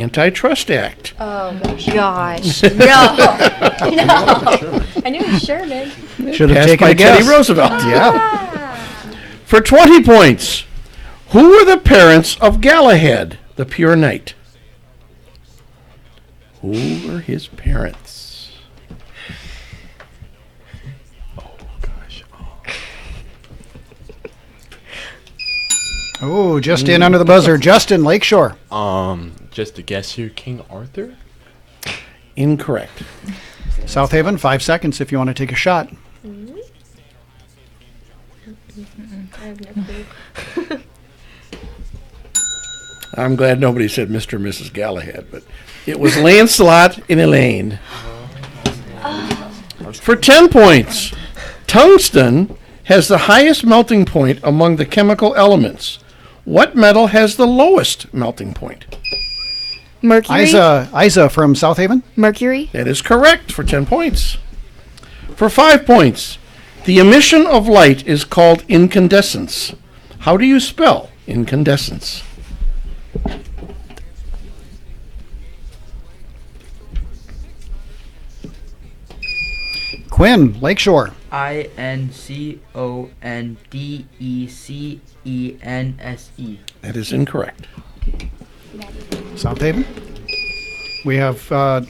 Antitrust Act. Oh, gosh. No. No. I knew it was Sherman. Should have Passed taken by a guess. Teddy Roosevelt. Ah. For 20 points, who were the parents of Galahad, the pure knight? Who were his parents? Oh, gosh. Oh, just in under the buzzer. Justin, Lakeshore. Just a guess here, King Arthur? Incorrect. South Haven, 5 seconds if you want to take a shot. I have no clue. I'm glad nobody said Mr. and Mrs. Galahad, but it was Lancelot and Elaine. For 10 points, tungsten has the highest melting point among the chemical elements. What metal has the lowest melting point? Mercury? Isa from South Haven. Mercury? That is correct for 10 points. For 5 points, the emission of light is called incandescence. How do you spell incandescence? Quinn, Lakeshore. INCONDECENSE. That is incorrect. South Haven. We have, South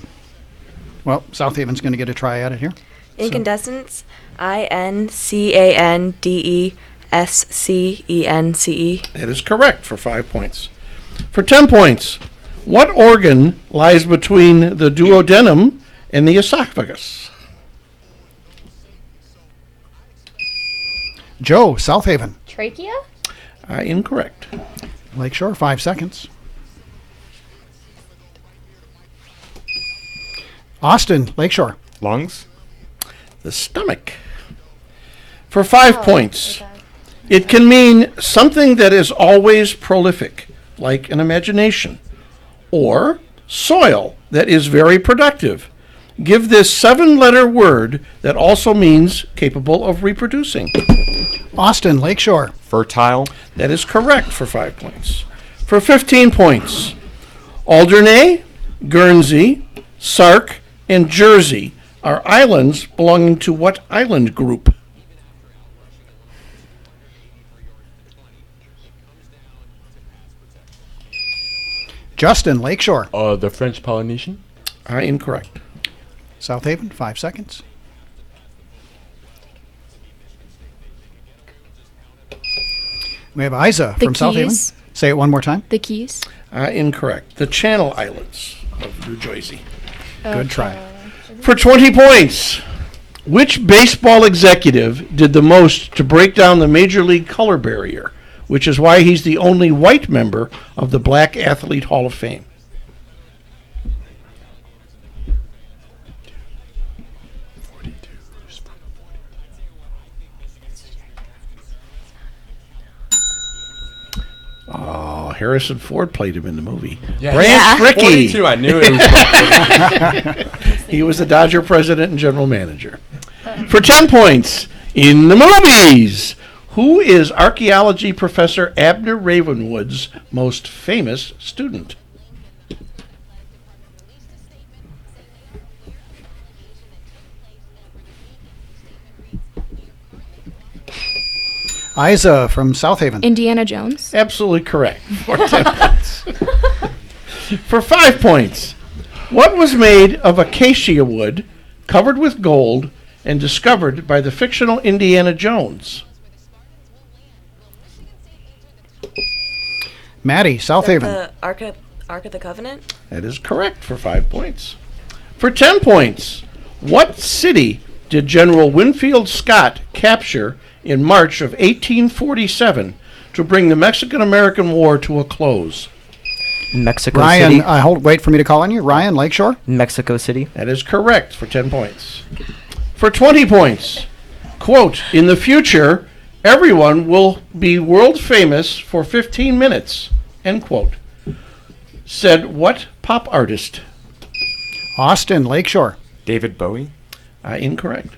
Haven's going to get a try at it here. Incandescence, INCANDESCENCE. That is correct for 5 points. For 10 points, what organ lies between the duodenum and the esophagus? Joe, South Haven. Trachea? Incorrect. Lakeshore, 5 seconds. Austin, Lakeshore. Lungs? The stomach. For 5 points, it can mean something that is always prolific, like an imagination, or soil that is very productive. Give this 7-letter word that also means capable of reproducing. Austin, Lakeshore. Fertile? That is correct for 5 points. For 15 points, Alderney, Guernsey, Sark, and Jersey are islands belonging to what island group? Justin, Lakeshore. The French Polynesian? Incorrect. South Haven, 5 seconds. We have Isa The from South Haven. Keys. Say it one more time. The Keys? Incorrect. The Channel Islands of New Jersey. Good try. For 20 points, which baseball executive did the most to break down the Major League color barrier, which is why he's the only white member of the Black Athlete Hall of Fame? Oh, Harrison Ford played him in the movie. Yeah. Branch Rickey. 42, I knew it was. He was the Dodger president and general manager. For 10 points, in the movies, who is archaeology professor Abner Ravenwood's most famous student? Isa from South Haven. Indiana Jones? Absolutely correct. For 10 points. For 5 points, what was made of acacia wood covered with gold and discovered by the fictional Indiana Jones? Maddie, South Haven. The Ark of the Covenant? That is correct for 5 points. For 10 points, what city did General Winfield Scott capture in March of 1847 to bring the Mexican-American War to a close? Mexico Ryan, City. wait for me to call on you. Ryan, Lakeshore. Mexico City. That is correct for 10 points. For 20 points, quote, in the future, everyone will be world famous for 15 minutes, end quote. Said what pop artist? Austin, Lakeshore. David Bowie? Incorrect.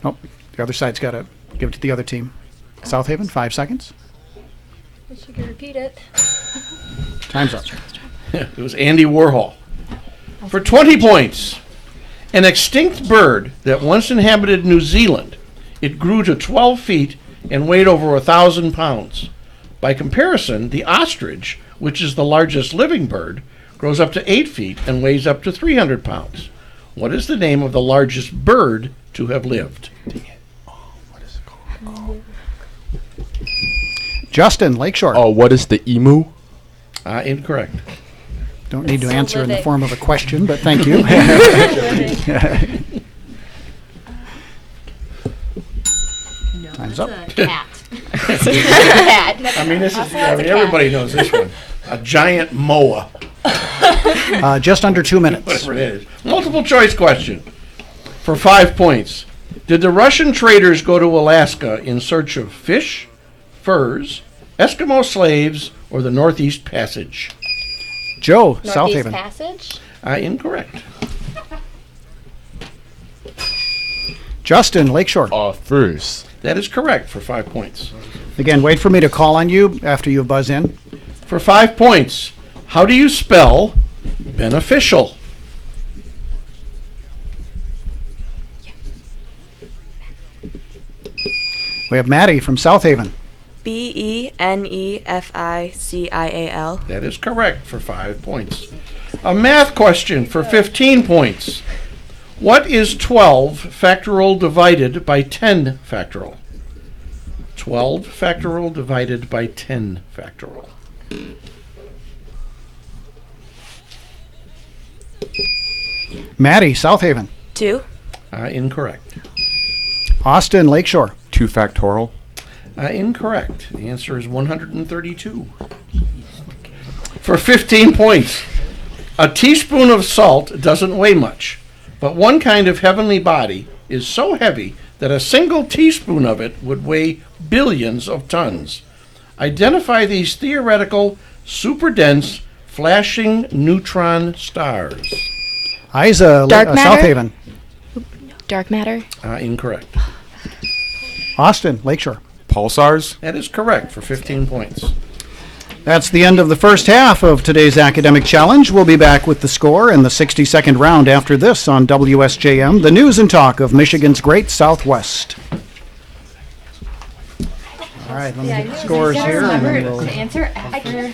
Oh, the other side's got to give it to the other team. South Haven, 5 seconds. Wish you could repeat it. Time's up. It was Andy Warhol. For 20 points, an extinct bird that once inhabited New Zealand. It grew to 12 feet and weighed over 1,000 pounds. By comparison, the ostrich, which is the largest living bird, grows up to 8 feet and weighs up to 300 pounds. What is the name of the largest bird to have lived? Justin, Lakeshore. Oh, what is the emu? Incorrect. Don't need to Still answer in the living. form of a question, but thank you. Time's up. Cat. Cat. I mean, this is, everybody knows this one. A giant moa, Just under 2 minutes. whatever it is. Multiple choice question. For 5 points. Did the Russian traders go to Alaska in search of fish, furs, Eskimo slaves, or the Northeast Passage? Joe, Northeast Southaven. Passage. Incorrect. Justin, Lakeshore. Furs. That is correct for 5 points. Again, wait for me to call on you after you buzz in. For 5 points, how do you spell beneficial? We have Maddie from Southaven. Beneficial. That is correct for 5 points. A math question for 15 points. What is 12 factorial divided by 10 factorial? 12 factorial divided by 10 factorial. Maddie, Southaven. 2. Incorrect. Austin, Lakeshore. 2 factorial. Incorrect. The answer is 132. For 15 points. A teaspoon of salt doesn't weigh much, but one kind of heavenly body is so heavy that a single teaspoon of it would weigh billions of tons. Identify these theoretical, super-dense, flashing neutron stars. Isa, Dark matter? Southaven. Dark matter. Incorrect. Austin, Lakeshore. Pulsars. That is correct for 15 points. That's the end of the first half of today's academic challenge. We'll be back with the score in the 62nd round after this on WSJM, the news and talk of Michigan's Great Southwest. All right, let me get the scores here. And then we'll answer after.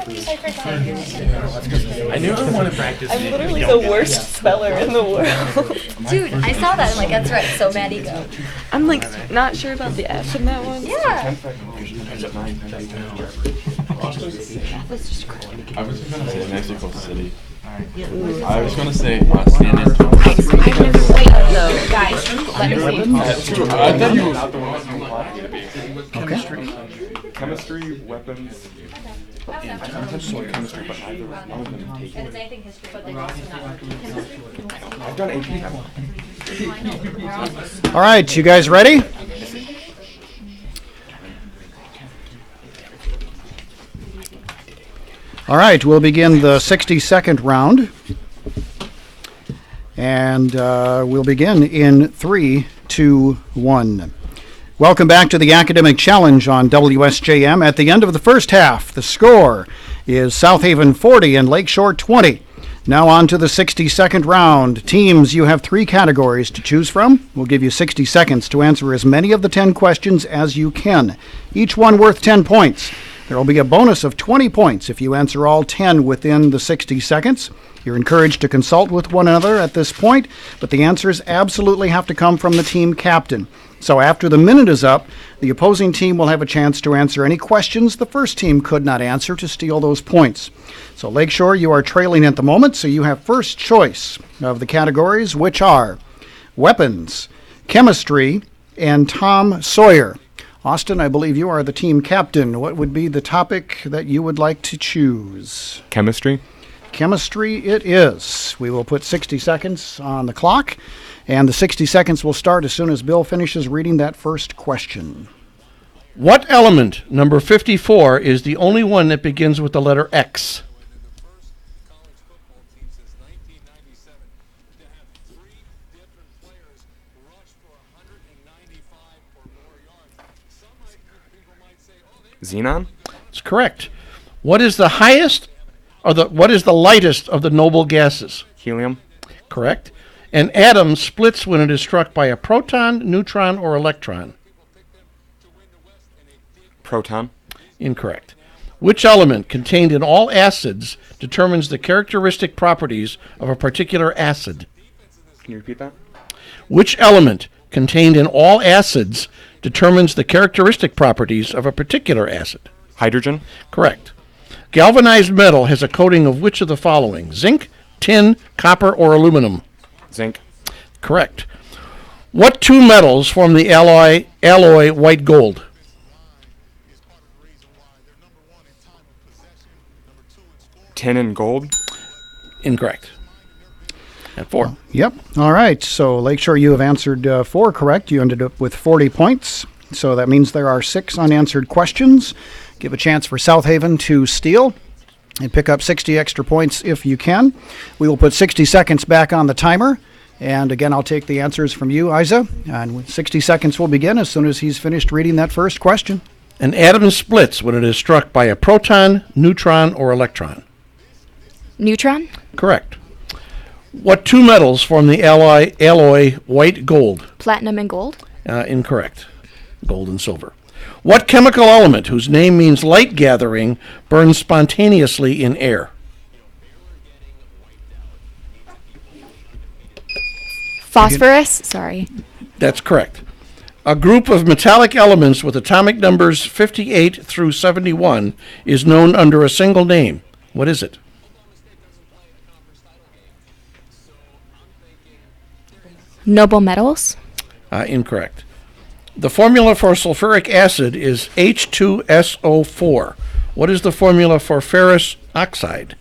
I knew I wanted to practice. I'm literally the worst speller in the world. Dude, I saw that. I'm like, that's right. So Maddie, go. I'm like not sure about the F in that one. Yeah. I was going to say Mexico City. I was going to say San Antonio. No, guys, let me see. I thought you Chemistry, weapons. Chemistry, but neither one of them take it. anything history, but I've done AP. All right, you guys ready? All right, we'll begin the 62nd round. And we'll begin in 3, 2, 1. Welcome back to the Academic Challenge on WSJM. At the end of the first half, the score is Southaven 40 and Lakeshore 20. Now on to the 62nd round. Teams, you have 3 categories to choose from. We'll give you 60 seconds to answer as many of the 10 questions as you can, each one worth 10 points. There will be a bonus of 20 points if you answer all 10 within the 60 seconds. You're encouraged to consult with one another at this point, but the answers absolutely have to come from the team captain. So after the minute is up, the opposing team will have a chance to answer any questions the first team could not answer to steal those points. So Lakeshore, you are trailing at the moment, so you have first choice of the categories, which are weapons, chemistry, and Tom Sawyer. Austin, I believe you are the team captain. What would be the topic that you would like to choose? Chemistry. Chemistry it is. We will put 60 seconds on the clock, and the 60 seconds will start as soon as Bill finishes reading that first question. What element, number 54, is the only one that begins with the letter X? Xenon. It's correct. What is the highest what is the lightest of the noble gases? Helium. Correct. An atom splits when it is struck by a proton, neutron, or electron. Proton. Incorrect. Which element contained in all acids determines the characteristic properties of a particular acid? Can you repeat that? Which element contained in all acids determines the characteristic properties of a particular acid? Hydrogen. Correct. Galvanized metal has a coating of which of the following? Zinc, tin, copper, or aluminum? Zinc. Correct. What two metals form the alloy white gold? Tin and gold. Incorrect. At 4. Yep. All right. So, Lakeshore, you have answered 4 correct. You ended up with 40 points. So that means there are 6 unanswered questions. Give a chance for South Haven to steal and pick up 60 extra points if you can. We will put 60 seconds back on the timer. And again, I'll take the answers from you, Isa. And 60 seconds will begin as soon as he's finished reading that first question. An atom splits when it is struck by a proton, neutron, or electron. Neutron? Correct. What two metals form the alloy white gold? Platinum and gold? Incorrect. Gold and silver. What chemical element, whose name means light gathering, burns spontaneously in air? Phosphorus? Sorry. That's correct. A group of metallic elements with atomic numbers 58 through 71 is known under a single name. What is it? Noble metals? Incorrect. The formula for sulfuric acid is H2SO4. What is the formula for ferrous oxide?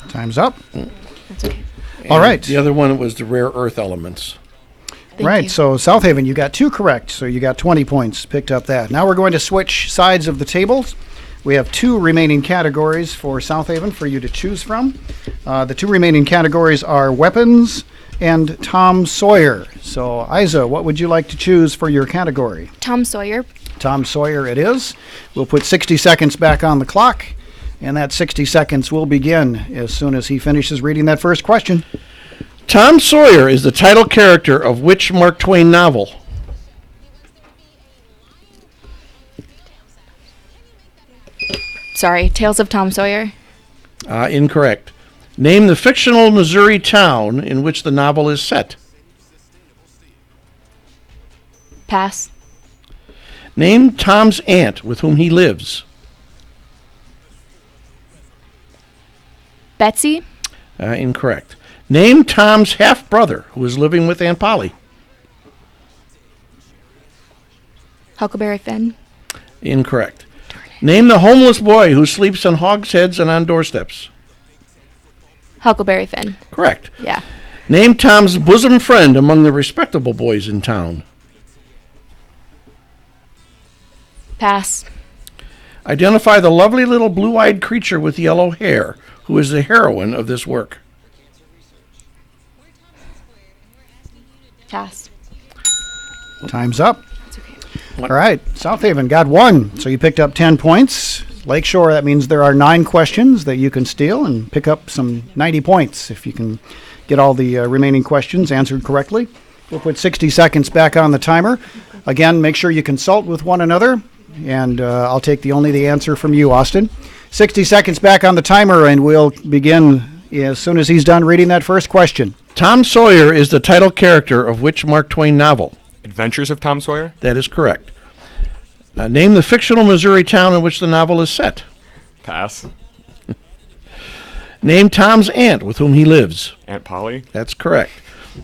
Time's up. That's okay. All right. The other one was the rare earth elements. Thank Right, you. so South Haven, you got 2 correct, so you got 20 points, picked up that. Now we're going to switch sides of the tables. We have 2 remaining categories for South Haven for you to choose from. The 2 remaining categories are weapons and Tom Sawyer. So, Isa, what would you like to choose for your category? Tom Sawyer? Tom Sawyer it is. We'll put 60 seconds back on the clock, and that 60 seconds will begin as soon as he finishes reading that first question. Tom Sawyer is the title character of which Mark Twain novel? Sorry, Tales of Tom Sawyer? Incorrect. Name the fictional Missouri town in which the novel is set. Pass. Name Tom's aunt with whom he lives. Betsy? Incorrect. Name Tom's half-brother who is living with Aunt Polly. Huckleberry Finn? Incorrect. Name the homeless boy who sleeps on hogsheads and on doorsteps. Huckleberry Finn. Correct. Yeah. Name Tom's bosom friend among the respectable boys in town. Pass. Identify the lovely little blue-eyed creature with yellow hair who is the heroine of this work. Pass. Time's up. That's okay. All right, South Haven got 1, so you picked up 10 points. Lakeshore, that means there are 9 questions that you can steal and pick up some 90 points if you can get all the remaining questions answered correctly. We'll put 60 seconds back on the timer. Again, make sure you consult with one another, and I'll take only the answer from you, Austin. 60 seconds back on the timer, and we'll begin as soon as he's done reading that first question. Tom Sawyer is the title character of which Mark Twain novel? Adventures of Tom Sawyer. That is correct. Name the fictional Missouri town in which the novel is set. Pass. Name Tom's aunt with whom he lives. Aunt Polly. That's correct.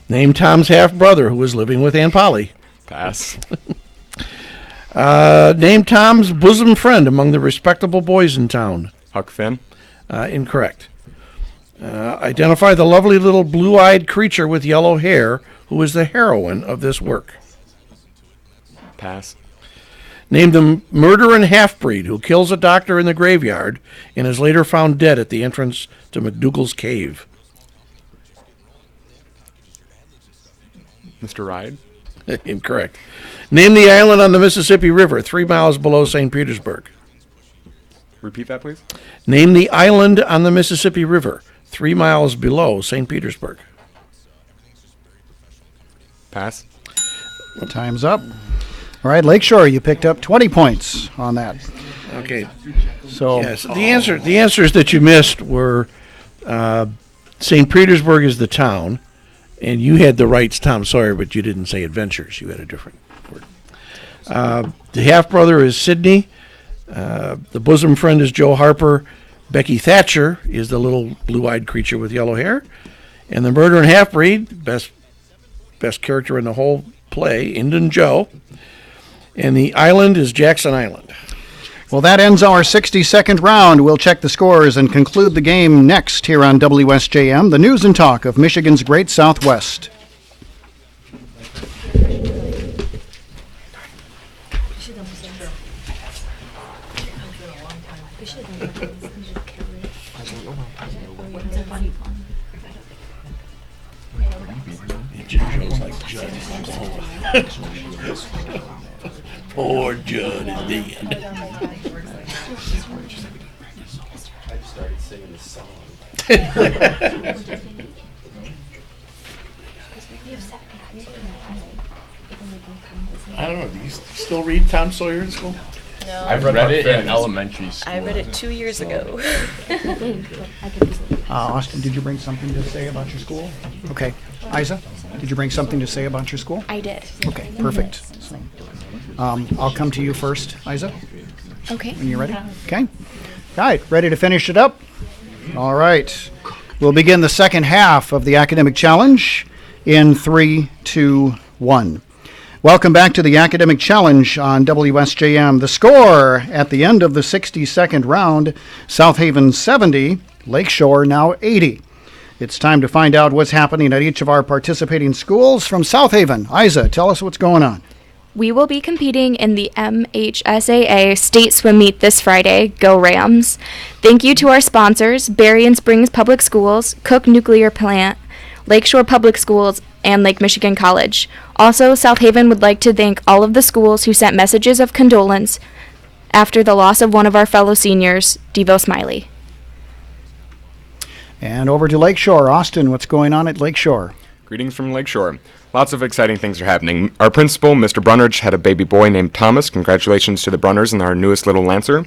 Name Tom's half-brother who is living with Aunt Polly. Pass. Name Tom's bosom friend among the respectable boys in town. Huck Finn. Incorrect. Identify the lovely little blue-eyed creature with yellow hair who is the heroine of this work. Pass. Name the murdering half-breed who kills a doctor in the graveyard and is later found dead at the entrance to McDougal's cave. Mr. Ride. Incorrect. Name the island on the Mississippi River 3 miles below St. Petersburg. Repeat that, please. Name the island on the Mississippi River 3 miles below St. Petersburg. Pass. Time's up. All right, Lakeshore, you picked up 20 points on that. Okay. So Yes. The answers that you missed were St. Petersburg is the town, and you had the rights Tom Sawyer, but you didn't say adventures. You had a different word. The half brother is Sydney. The bosom friend is Joe Harper. Becky Thatcher is the little blue-eyed creature with yellow hair, and the murder and half breed, best character in the whole play, Indian Joe. And the island is Jackson Island. well, that ends our 60-second round. We'll check the scores and conclude the game next here on WSJM, the news and talk of Michigan's Great Southwest. Joe's like Judd in Oklahoma. Poor Judd is dead. I started singing this song. I don't know. Do you still read Tom Sawyer in school? I've read it in elementary school. I read it 2 years ago. Austin, did you bring something to say about your school? Okay. Isa, did you bring something to say about your school? I did. Okay, perfect. So, I'll come to you first, Isa, Okay. when you're ready. Okay. All right, ready to finish it up? All right. We'll begin the second half of the academic challenge in 3, 2, 1. Welcome back to the Academic Challenge on WSJM. The score at the end of the 60-second round, South Haven 70, Lakeshore now 80. It's time to find out what's happening at each of our participating schools. From South Haven, Isa, tell us what's going on. We will be competing in the MHSAA State Swim Meet this Friday. Go Rams. Thank you to our sponsors, Berrien Springs Public Schools, Cook Nuclear Plant, Lakeshore Public Schools, and Lake Michigan College. Also, South Haven would like to thank all of the schools who sent messages of condolence after the loss of one of our fellow seniors, Devo Smiley. And over to Lakeshore. Austin, what's going on at Lakeshore? Greetings from Lakeshore. Lots of exciting things are happening. Our principal, Mr. Brunridge, had a baby boy named Thomas. Congratulations to the Brunners and our newest little Lancer.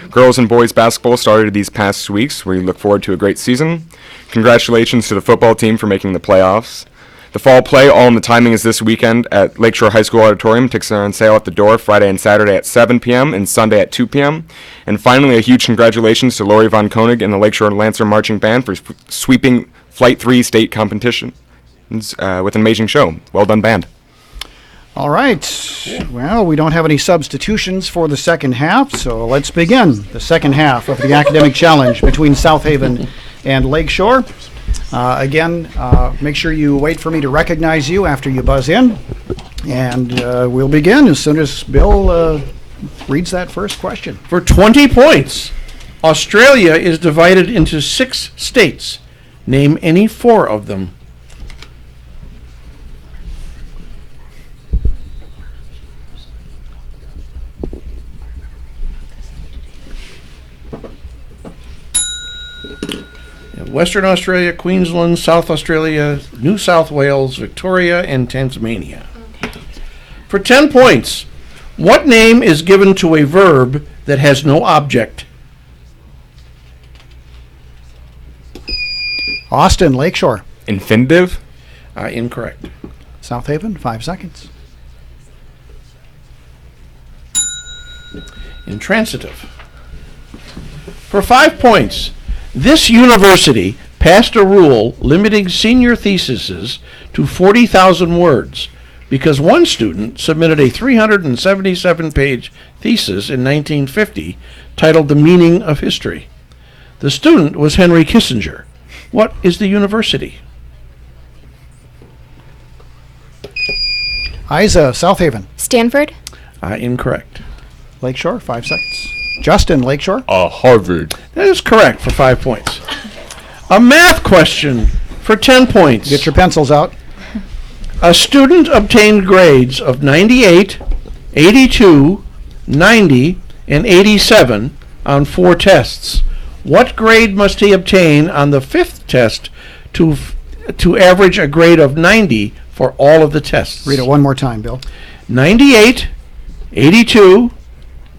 Girls and boys basketball started these past weeks. We look forward to a great season. Congratulations to the football team for making the playoffs. The fall play, All in the Timing, is this weekend at Lakeshore High School Auditorium. Tickets are on sale at the door Friday and Saturday at 7 p.m. and Sunday at 2 p.m. And finally, a huge congratulations to Lori Von Koenig and the Lakeshore Lancer Marching Band for sweeping Flight 3 state competition with an amazing show. Well done, band. All right. Well, we don't have any substitutions for the second half, so let's begin the second half of the academic challenge between South Haven and Lakeshore. Again, make sure you wait for me to recognize you after you buzz in, and we'll begin as soon as Bill reads that first question. For 20 points, Australia is divided into 6 states. Name any 4 of them. Western Australia, Queensland, South Australia, New South Wales, Victoria, and Tasmania. For 10 points, what name is given to a verb that has no object? Austin, Lakeshore. Infinitive? Incorrect. South Haven, 5 seconds. Intransitive. For 5 points, this university passed a rule limiting senior theses to 40,000 words because one student submitted a 377-page thesis in 1950 titled The Meaning of History. The student was Henry Kissinger. What is the university? Isa, South Haven. Stanford. Incorrect. Lakeshore, 5 seconds. Justin, Lakeshore. Harvard. That is correct for 5 points. A math question for 10 points. Get your pencils out. A student obtained grades of 98, 82, 90, and 87 on 4 tests. What grade must he obtain on the 5th test to average a grade of 90 for all of the tests? Read it one more time, Bill. 98, 82,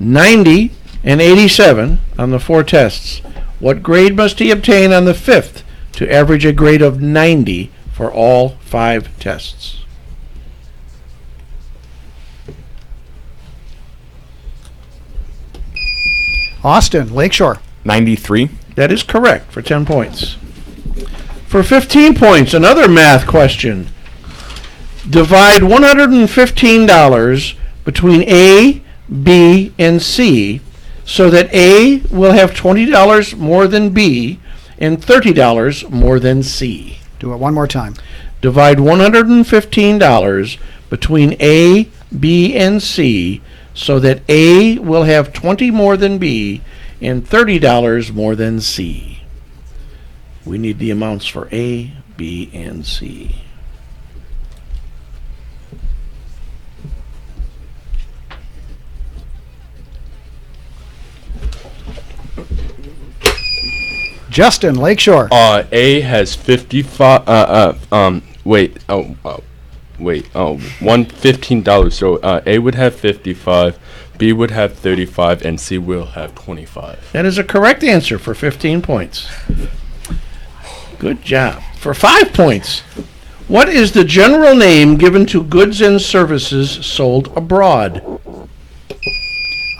90, and 87 on the 4 tests. What grade must he obtain on the 5th to average a grade of 90 for all 5 tests? Austin, Lakeshore. 93. That is correct for 10 points. For 15 points, another math question. Divide $115 between A, B, and C so that A will have $20 more than B and $30 more than C. Do it one more time. Divide $115 between A, B, and C so that A will have 20 more than B and $30 more than C. We need the amounts for A, B, and C. Justin, Lakeshore. A has 55. $115. So A would have 55, B would have 35, and C will have 25. That is a correct answer for 15 points. Good job. For 5 points, what is the general name given to goods and services sold abroad?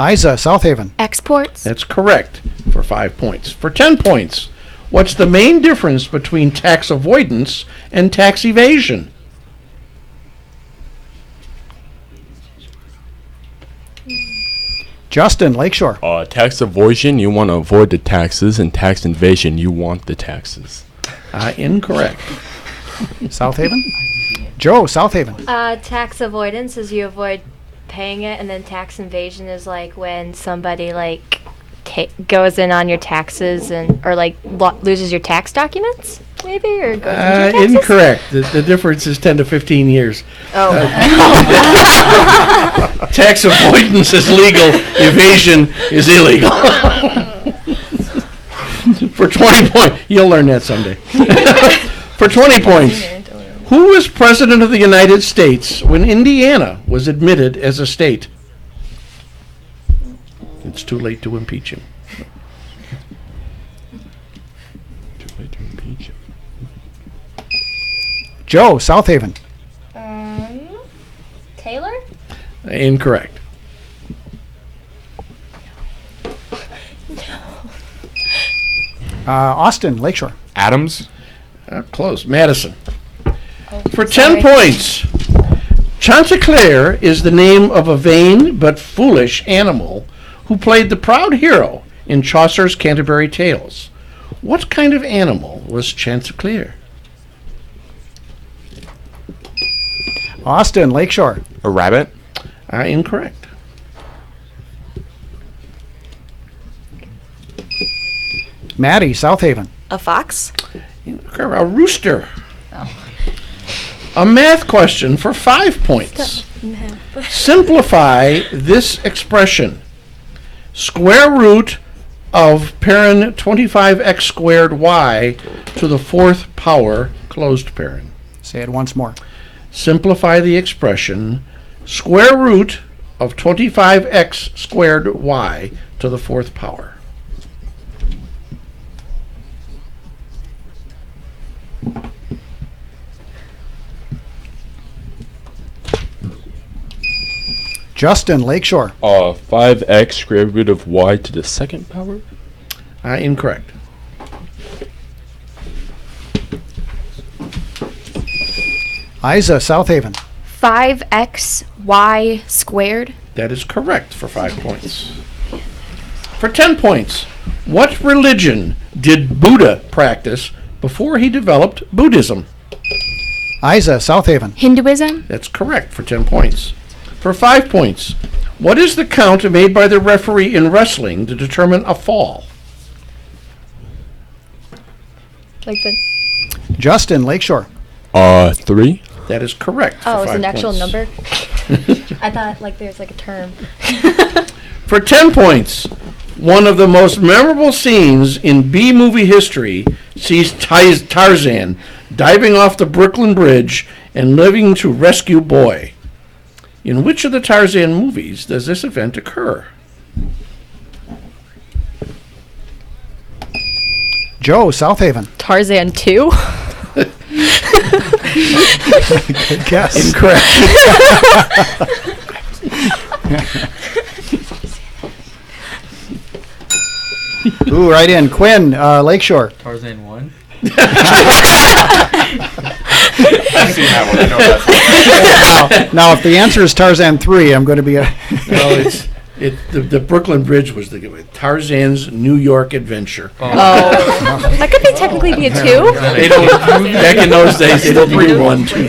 Isa, Southaven. Exports. That's correct for 5 points. For 10 points, what's the main difference between tax avoidance and tax evasion? Justin, Lakeshore. Tax avoidance, you want to avoid the taxes, and tax evasion, you want the taxes. Incorrect. Southaven. Joe, Southaven. Tax avoidance is you avoid paying it, and then tax invasion is like when somebody like goes in on your taxes or like loses your tax documents, maybe, or goes into your taxes? Incorrect. The difference is 10 to 15 years. Oh. Tax avoidance is legal, evasion is illegal. For 20 points, you'll learn that someday. For 20 points, who was President of the United States when Indiana was admitted as a state? It's too late to impeach him. Too late to impeach him. Joe, Southaven. Taylor? Incorrect. Austin, Lakeshore. Adams. Close. Madison. For sorry. 10 points, Chanticleer is the name of a vain but foolish animal who played the proud hero in Chaucer's Canterbury Tales. What kind of animal was Chanticleer? Austin, Lakeshore. A rabbit. Incorrect. Maddie, Southaven. A fox? A rooster. A math question for 5 points. Simplify this expression. Square root of paren 25x squared y to the 4th power closed paren. Say it once more. Simplify the expression square root of 25x squared y to the 4th power. Justin, Lakeshore. 5x square root of y to the 2nd power? Incorrect. Isa, Southaven. 5xy squared. That is correct for 5 points. For 10 points, what religion did Buddha practice before he developed Buddhism? Isa, Southaven. Hinduism. That's correct for 10 points. For 5 points, What is the count made by the referee in wrestling to determine a fall? Like the Justin, Lakeshore. 3. That is correct. oh, for it's 5 an actual points. number. I thought like there's like a term. For 10 points, one of the most memorable scenes in B movie history sees Tarzan diving off the Brooklyn Bridge and living to rescue Boy. In which of the Tarzan movies does this event occur? Joe, Southaven. Tarzan 2. Good guess. Incorrect. Ooh, right in. Quinn, Lakeshore. Tarzan 1. I've seen that one. I know that. Now, if the answer is Tarzan 3, I'm going to be a... No, the Brooklyn Bridge was the Tarzan's New York Adventure. Oh. That could be technically be a 2. They don't, back in those days, they didn't rerun two.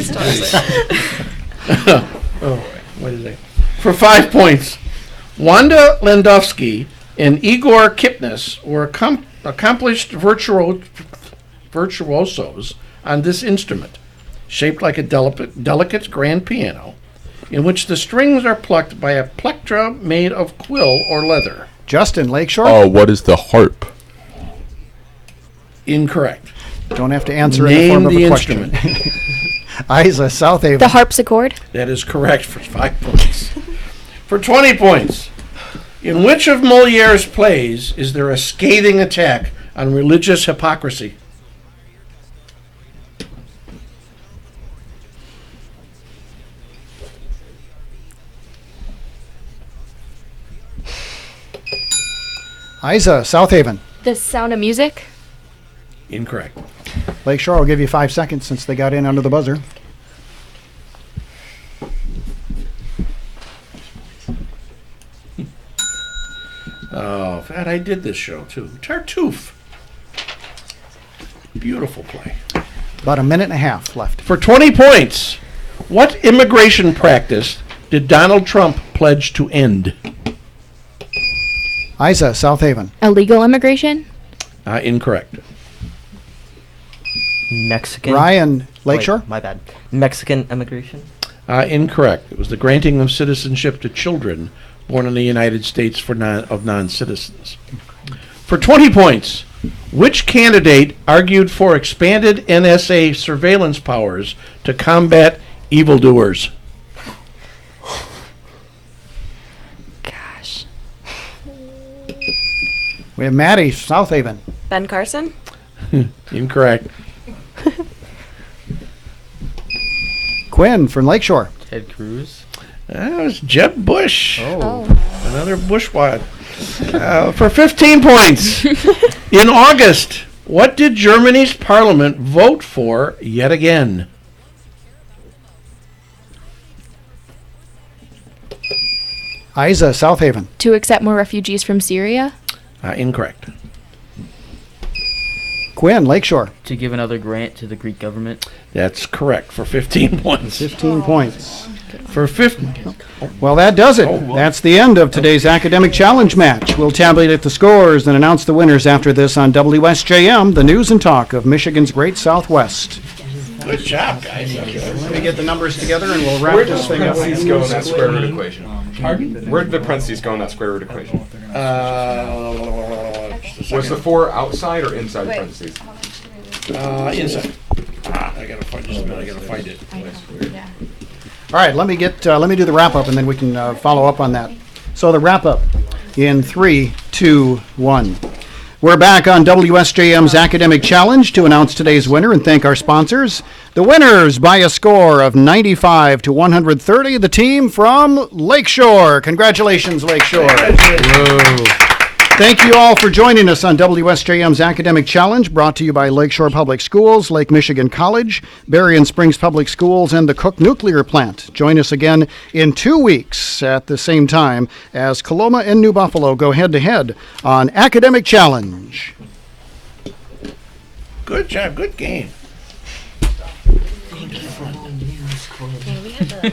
Oh, what is that? For 5 points, Wanda Landowski and Igor Kipnis were accomplished virtuosos on this instrument, shaped like a delicate grand piano, in which the strings are plucked by a plectra made of quill or leather. Justin, Lakeshore. What is the harp? Incorrect. Don't have to answer in the Name form of the a question. instrument. Isa, Southaven. The harpsichord. That is correct for 5 points. For 20 points, in which of Moliere's plays is there a scathing attack on religious hypocrisy? Isa, Southaven. The Sound of Music. Incorrect. Lakeshore, I'll give you 5 seconds since they got in under the buzzer. Oh, Fat, I did this show too. Tartuffe. Beautiful play. About a minute and a half left. For 20 points, what immigration practice did Donald Trump pledge to end? Isa, Southaven. Illegal immigration. Incorrect. Mexican. Ryan, Lakeshore. Wait, my bad. Mexican immigration. Incorrect. It was the granting of citizenship to children born in the United States of non-citizens. For 20 points, which candidate argued for expanded NSA surveillance powers to combat evildoers? Gosh. We have Maddie, Southaven. Ben Carson? Incorrect. Quinn from Lakeshore. Ted Cruz. That was Jeb Bush. Oh. Another Bushwad. For 15 points. In August, what did Germany's parliament vote for yet again? Isa, Southaven. To accept more refugees from Syria. Incorrect. Quinn, Lakeshore. To give another grant to the Greek government. That's correct for 15 points. 15 points. For 15. Well, that does it. That's the end of today's academic challenge match. We'll tabulate the scores and announce the winners after this on WSJM, the news and talk of Michigan's Great Southwest. Good job, guys. Let me get the numbers together and we'll wrap this thing up. Parentheses go in that square root equation? Pardon? Where did the parentheses go in that square root equation? Was the 4 outside or inside parentheses? Inside. I gotta find just a minute. I gotta find it. All right, let me do the wrap up and then we can follow up on that. So the wrap up in 3, 2, 1. We're back on WSJM's Academic Challenge to announce today's winner and thank our sponsors. The winners by a score of 95 to 130, the team from Lakeshore. Congratulations, Lakeshore. Thank you all for joining us on WSJM's Academic Challenge, brought to you by Lakeshore Public Schools, Lake Michigan College, Berrien Springs Public Schools, and the Cook Nuclear Plant. Join us again in 2 weeks at the same time as Coloma and New Buffalo go head-to-head on Academic Challenge. Good job. Good game. We had the